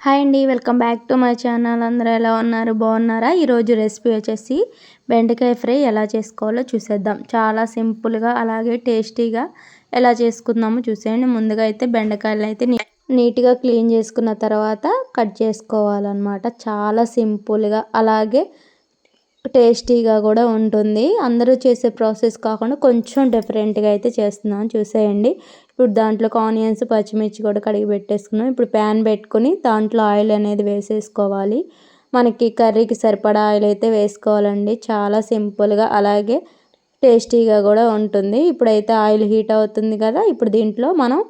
Hi అండి, welcome back to my channel. అందరూ ఎలా ఉన్నారు? బాగున్నారా? ఈరోజు రెసిపీ వచ్చేసి బెండకాయ ఫ్రై ఎలా చేసుకోవాలో చూసేద్దాం. చాలా సింపుల్గా అలాగే టేస్టీగా ఎలా చేసుకుందామో చూసేయండి. ముందుగా అయితే బెండకాయలు అయితే నీట్గా క్లీన్ చేసుకున్న తర్వాత కట్ చేసుకోవాలన్నమాట. చాలా సింపుల్గా అలాగే టేస్టీగా కూడా ఉంటుంది. అందరూ చేసే ప్రాసెస్ కాకుండా కొంచెం డిఫరెంట్గా అయితే చేస్తున్నాను, చూసేయండి. ఇప్పుడు దాంట్లోకి ఆనియన్స్, పచ్చిమిర్చి కూడా కడిగి పెట్టేసుకున్నాం. ఇప్పుడు ప్యాన్ పెట్టుకొని దాంట్లో ఆయిల్ అనేది వేసేసుకోవాలి. మనకి కర్రీకి సరిపడా ఆయిల్ అయితే వేసుకోవాలండి. చాలా సింపుల్గా అలాగే టేస్టీగా కూడా ఉంటుంది. ఇప్పుడైతే ఆయిల్ హీట్ అవుతుంది కదా, ఇప్పుడు దీంట్లో మనం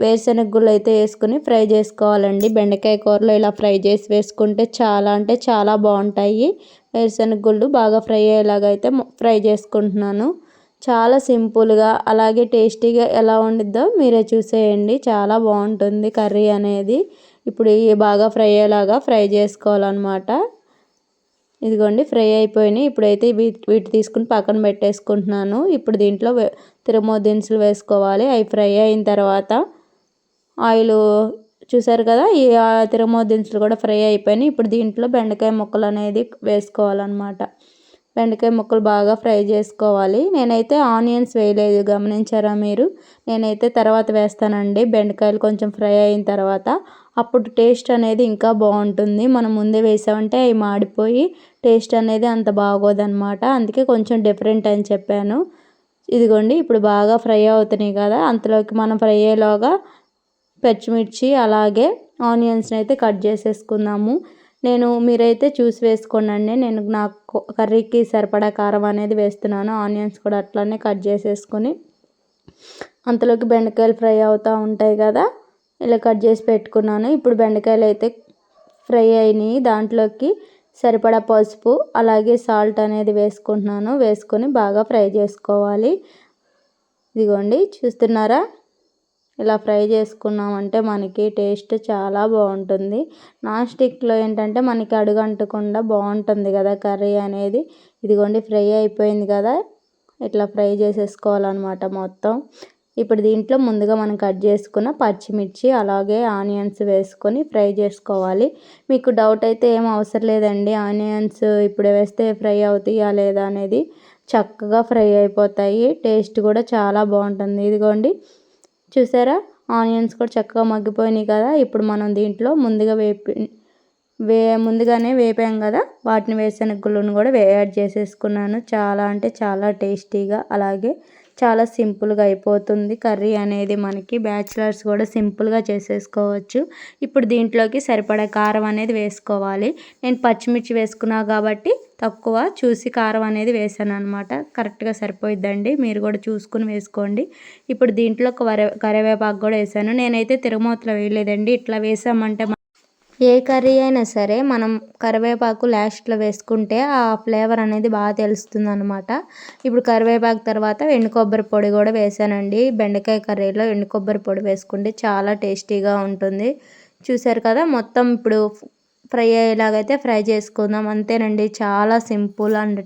వేరుశనగ గుళ్ళు అయితే వేసుకుని ఫ్రై చేసుకోవాలండి. బెండకాయ కూరలో ఇలా ఫ్రై చేసి వేసుకుంటే చాలా అంటే చాలా బాగుంటాయి. వేరుశనగ గుళ్ళు బాగా ఫ్రై అయ్యేలాగా అయితే ఫ్రై చేసుకుంటున్నాను. చాలా సింపుల్గా అలాగే టేస్టీగా ఎలా ఉండిద్దో మీరే చూసేయండి. చాలా బాగుంటుంది కర్రీ అనేది. ఇప్పుడు బాగా ఫ్రై అయ్యేలాగా ఫ్రై చేసుకోవాలన్నమాట. ఇదిగోండి ఫ్రై అయిపోయినాయి. ఇప్పుడైతే వీటి తీసుకుని పక్కన పెట్టేసుకుంటున్నాను. ఇప్పుడు దీంట్లో తిరుమో దినుసులు వేసుకోవాలి. అవి ఫ్రై అయిన తర్వాత ఆయిల్ చూసారు కదా, ఈ తిరుమో దినుసులు కూడా ఫ్రై అయిపోయినాయి. ఇప్పుడు దీంట్లో బెండకాయ ముక్కలు అనేది వేసుకోవాలన్నమాట. బెండకాయ ముక్కలు బాగా ఫ్రై చేసుకోవాలి. నేనైతే ఆనియన్స్ వేయలేదు, గమనించారా మీరు? నేనైతే తర్వాత వేస్తానండి. బెండకాయలు కొంచెం ఫ్రై అయిన తర్వాత అప్పుడు టేస్ట్ అనేది ఇంకా బాగుంటుంది. మనం ముందే వేసామంటే అవి మాడిపోయి టేస్ట్ అనేది అంత బాగోదన్నమాట. అందుకే కొంచెం డిఫరెంట్ అని చెప్పాను. ఇదిగోండి ఇప్పుడు బాగా ఫ్రై అవుతున్నాయి కదా, అంతలోకి మనం ఫ్రై అయ్యేలాగా పచ్చిమిర్చి అలాగే ఆనియన్స్ని అయితే కట్ చేసేసుకుందాము. మీరైతే చూసి వేసుకోండి. నేను నాకు కర్రీకి సరిపడా కారం అనేది వేస్తున్నాను. ఆనియన్స్ కూడా అట్లానే కట్ చేసేసుకొని అంతలోకి బెండకాయలు ఫ్రై అవుతూ ఉంటాయి కదా, ఇలా కట్ చేసి పెట్టుకున్నాను. ఇప్పుడు బెండకాయలు అయితే ఫ్రై అయినాయి. దాంట్లోకి సరిపడా పసుపు అలాగే సాల్ట్ అనేది వేసుకుంటున్నాను. వేసుకొని బాగా ఫ్రై చేసుకోవాలి. ఇదిగోండి చూస్తున్నారా, ఇలా ఫ్రై చేసుకున్నామంటే మనకి టేస్ట్ చాలా బాగుంటుంది. నాన్ స్టిక్లో ఏంటంటే మనకి అడుగంటకుండా బాగుంటుంది కదా కర్రీ అనేది. ఇదిగోండి ఫ్రై అయిపోయింది కదా, ఇట్లా ఫ్రై చేసేసుకోవాలన్నమాట మొత్తం. ఇప్పుడు దీంట్లో ముందుగా మనం కట్ చేసుకున్న పచ్చిమిర్చి అలాగే ఆనియన్స్ వేసుకొని ఫ్రై చేసుకోవాలి. మీకు డౌట్ అయితే ఏం అవసరం లేదండి. ఆనియన్స్ ఇప్పుడు వేస్తే ఫ్రై అవుతాయా లేదా అనేది చక్కగా ఫ్రై అయిపోతాయి. టేస్ట్ కూడా చాలా బాగుంటుంది. ఇదిగోండి చూసారా, ఆనియన్స్ కూడా చక్కగా మగ్గిపోయినాయి కదా. ఇప్పుడు మనం దీంట్లో ముందుగానే వేపాం కదా, వాటిని వేరుశనగ గుళ్ళను కూడా యాడ్ చేసేసుకున్నాను. చాలా అంటే చాలా టేస్టీగా అలాగే చాలా సింపుల్గా అయిపోతుంది కర్రీ అనేది. మనకి బ్యాచిలర్స్ కూడా సింపుల్గా చేసేసుకోవచ్చు. ఇప్పుడు దీంట్లోకి సరిపడా కారం అనేది వేసుకోవాలి. నేను పచ్చిమిర్చి వేసుకున్నా కాబట్టి తక్కువ చూసి కారం అనేది వేసాను అనమాట. కరెక్ట్గా సరిపోయిద్దండి, మీరు కూడా చూసుకుని వేసుకోండి. ఇప్పుడు దీంట్లో కరివేపాకు కూడా వేసాను. నేనైతే తిరుమూతలో వేయలేదండి. ఇట్లా వేసామంటే ఏ కర్రీ అయినా సరే మనం కరివేపాకు లాస్ట్లో వేసుకుంటే ఆ ఫ్లేవర్ అనేది బాగా తెలుస్తుంది అనమాట. ఇప్పుడు కరివేపాకు తర్వాత ఎండు కొబ్బరి పొడి కూడా వేసానండి. బెండకాయ కర్రీలో ఎండు కొబ్బరి పొడి వేసుకుంటే చాలా టేస్టీగా ఉంటుంది. చూసారు కదా, మొత్తం ఇప్పుడు ఫ్రై అయ్యేలాగైతే ఫ్రై చేసుకుందాం. అంతేనండి, చాలా సింపుల్ అండ్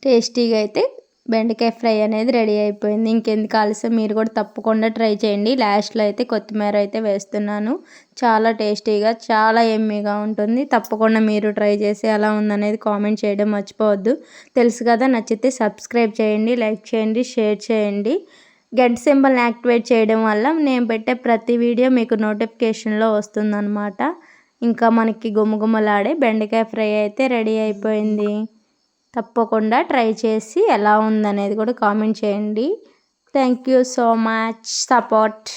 టేస్టీగా అయితే బెండకాయ ఫ్రై అనేది రెడీ అయిపోయింది. ఇంకెందుకు ఆలస్యం, మీరు కూడా తప్పకుండా ట్రై చేయండి. లాస్ట్లో అయితే కొత్తిమీర అయితే వేస్తున్నాను. చాలా టేస్టీగా చాలా ఎమ్మీగా ఉంటుంది. తప్పకుండా మీరు ట్రై చేసి ఎలా ఉందనేది కామెంట్ చేయడం మర్చిపోవద్దు. తెలుసు కదా, నచ్చితే సబ్స్క్రైబ్ చేయండి, లైక్ చేయండి, షేర్ చేయండి. గంట సింబల్ని యాక్టివేట్ చేయడం వల్ల నేను పెట్టే ప్రతి వీడియో మీకు నోటిఫికేషన్లో వస్తుందన్నమాట. ఇంకా మనకి గుమగుమలాడే బెండకాయ ఫ్రై అయితే రెడీ అయిపోయింది. తప్పకుండా ట్రై చేసి ఎలా ఉందనేది కూడా కామెంట్ చేయండి. Thank you so much support.